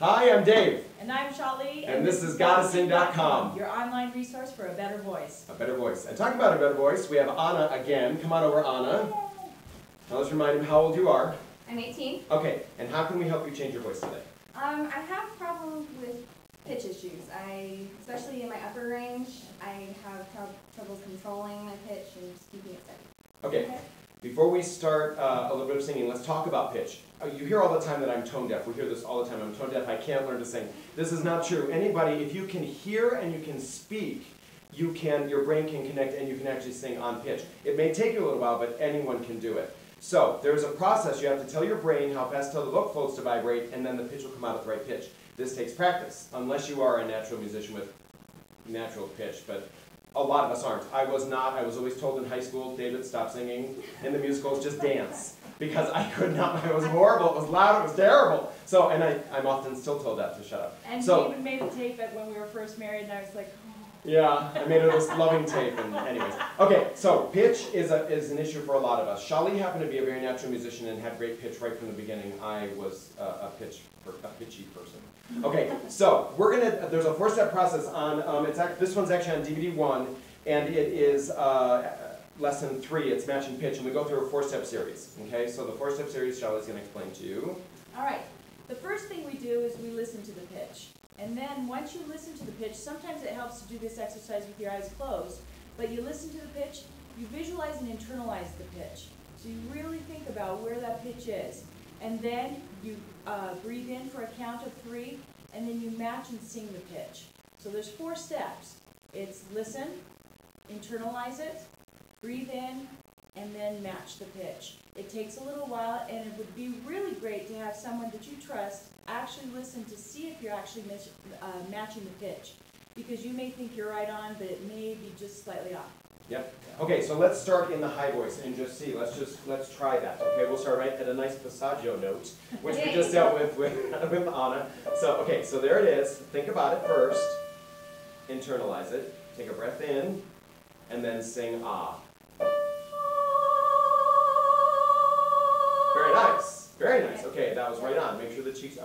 Hi, I'm Dave. And I'm Shali. And this is GottaSing.com. Your online resource for a better voice. A better voice. And talking about a better voice, we have Anna again. Come on over, Anna. Now let's remind him how old you are. I'm 18. Okay, and how can we help you change your voice today? I have problems with pitch issues. Especially in my upper range, I have trouble controlling my pitch and just keeping it steady. Okay. Before we start a little bit of singing, let's talk about pitch. You hear all the time that I'm tone deaf. We hear this all the time. I'm tone deaf. I can't learn to sing. This is not true. Anybody, if you can hear and you can speak, your brain can connect and you can actually sing on pitch. It may take you a little while, but anyone can do it. So there's a process. You have to tell your brain how fast tell the vocal folds to vibrate, and then the pitch will come out at the right pitch. This takes practice, unless you are a natural musician with natural pitch. But a lot of us aren't. I was not. I was always told in high school, David, stop singing in the musicals, just dance. Because I could not. It was horrible. It was loud. It was terrible. So, and I'm often still told that to shut up. And so, we even made a tape when we were first married, and I was like, oh. Yeah, I made it this loving tape. And anyways, okay. So pitch is an issue for a lot of us. Shali happened to be a very natural musician and had great pitch right from the beginning. I was a pitchy person. Okay, so there's a 4-step process on, this one's actually on DVD 1, and it is lesson 3, it's matching pitch, and we go through a 4-step series. Okay, so the 4-step series Shali's going to explain to you. All right, the first thing we do is we listen to the pitch. And then once you listen to the pitch, sometimes it helps to do this exercise with your eyes closed, but you listen to the pitch, you visualize and internalize the pitch. So you really think about where that pitch is. And then you breathe in for a count of 3, and then you match and sing the pitch. So there's 4 steps. It's listen, internalize it, breathe in, and then match the pitch. It takes a little while, and it would be really great to have someone that you trust actually listen to see if you're actually matching the pitch. Because you may think you're right on, but it may be just slightly off. Yep. Okay, so let's start in the high voice and just see. Let's try that. Okay, we'll start right at a nice passaggio note, which we just dealt with Anna. So okay, so there it is. Think about it first. Internalize it. Take a breath in, and then sing ah. Very nice. Very nice. Okay, that was right on. Make sure the cheeks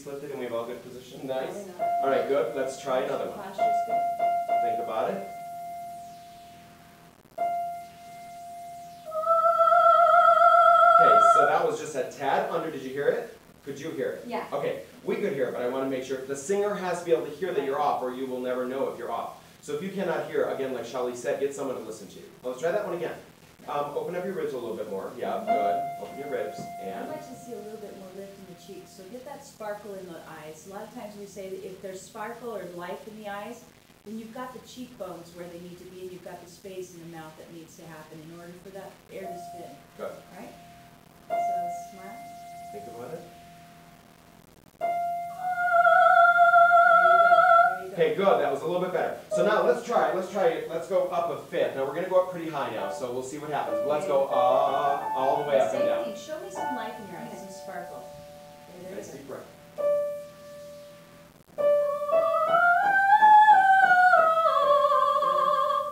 lifted and we have all good position. Nice. All right, good. Let's try another one. Think about it. So that was just a tad under. Did you hear it? Could you hear it? Yeah. Okay, we could hear it, but I want to make sure. The singer has to be able to hear that you're off, or you will never know if you're off. So if you cannot hear, again, like Shali said, get someone to listen to you. Well, let's try that one again. Open up your ribs a little bit more. Yeah, good. Open your ribs. And I'd like to see a little bit more lift in the cheeks. So get that sparkle in the eyes. A lot of times we say that if there's sparkle or life in the eyes, then you've got the cheekbones where they need to be, and you've got the space in the mouth that needs to happen in order for that air to spin. good. Right? So smile. Think about it. There you go. Okay, good. That was a little bit better. So now let's try it. Let's go up a fifth. Now we're going to go up pretty high now, so we'll see what happens. Let's go all the way up and Same down. thing. Show me some life in your eyes, some sparkle. There Nice you go. deep breath.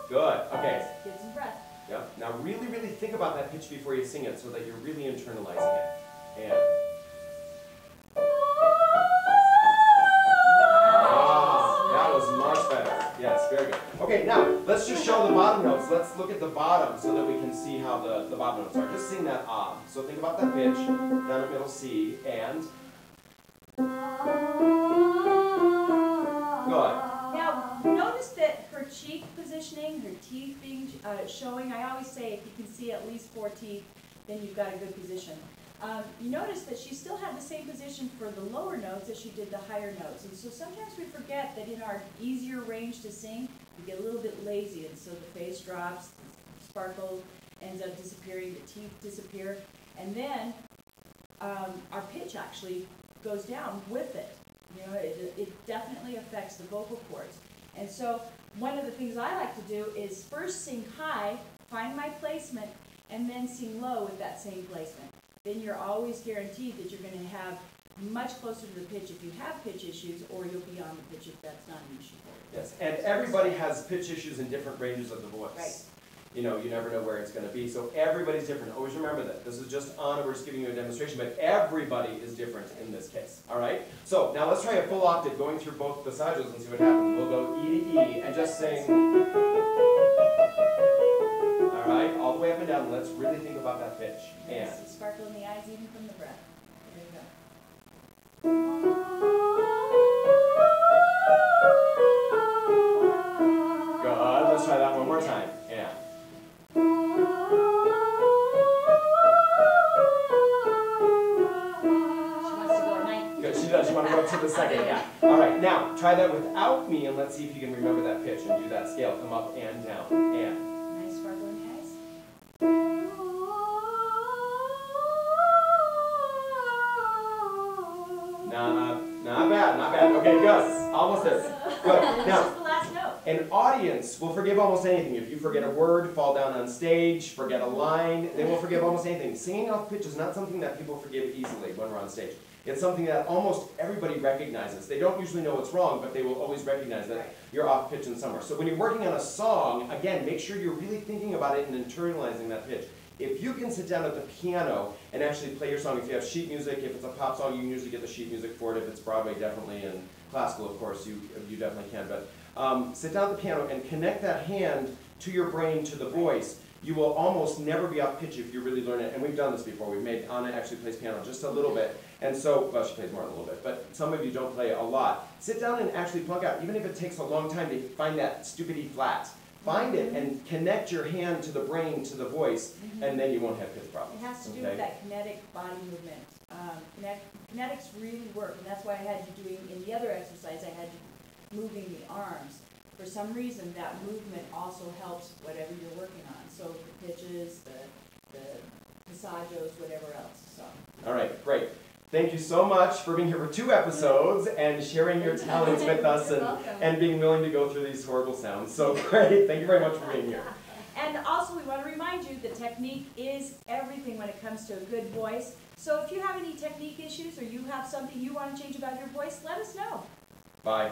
Good. Okay. Get some breath. Yeah. Now really, really think about that pitch before you sing it so that you're really internalizing it. And that was much better. Yes, very good. Okay, now let's just show the bottom notes. Let's look at the bottom so that we can see how the bottom notes are. Just sing that ah. So think about that pitch, down the middle C, and good. Now, notice that her cheek positioning, her teeth being showing. I always say if you can see at least 4 teeth, then you've got a good position. You notice that she still had the same position for the lower notes as she did the higher notes. And so sometimes we forget that in our easier range to sing, we get a little bit lazy, and so the face drops, the sparkle ends up disappearing, the teeth disappear, and then our pitch actually goes down with it. You know, it definitely affects the vocal cords. And so one of the things I like to do is first sing high, find my placement, and then sing low with that same placement. Then you're always guaranteed that you're going to have much closer to the pitch if you have pitch issues, or you'll be on the pitch if that's not an issue for you. Yes, and everybody has pitch issues in different ranges of the voice. Right. you know, you never know where it's going to be. So everybody's different. Always remember that. This is just Anna, we're just giving you a demonstration, but everybody is different in this case. All right? So now let's try a full octave going through both passages and see what happens. We'll go E to E and just sing. All right? All the way up and down. Let's really think about that pitch. And Sparkle in the eyes even from the breath. There you go. good. Let's try that one more time. And She wants to go at night. good. She does. You want to go up to the second? Yeah. All right. Now try that without me, and let's see if you can remember that pitch and do that scale. Come up and down. And Nice sparkle in the eyes. not bad. Not bad. Okay. Good. Almost there. Good. This Now. is the last note. An audience will forgive almost anything. If you forget a word, fall down on stage, forget a line, they will forgive almost anything. Singing off pitch is not something that people forgive easily when we're on stage. It's something that almost everybody recognizes. They don't usually know what's wrong, but they will always recognize that you're off pitch in somewhere. So when you're working on a song, again, make sure you're really thinking about it and internalizing that pitch. If you can sit down at the piano and actually play your song, if you have sheet music, if it's a pop song, you can usually get the sheet music for it. If it's Broadway, definitely, and classical, of course, you definitely can. But sit down at the piano and connect that hand to your brain, to the voice. You will almost never be off pitch if you really learn it. And we've done this before. We've made Anna actually plays piano just a little bit. And so, well, she plays more than a little bit, but some of you don't play a lot. Sit down and actually plug out, even if it takes a long time to find that stupid E flat. Find it and connect your hand to the brain, to the voice, and then you won't have pitch problems. It has to do with that kinetic body movement. Kinetics really work, and that's why I had you doing, in the other exercise, I had you moving the arms. For some reason, that movement also helps whatever you're working on. So the pitches, the passagios, whatever else, so. All right, great. Thank you so much for being here for 2 episodes and sharing your talents with us You're welcome. and being willing to go through these horrible sounds. So great. Thank you very much for being here. And also, we want to remind you that technique is everything when it comes to a good voice. So if you have any technique issues or you have something you want to change about your voice, let us know. Bye.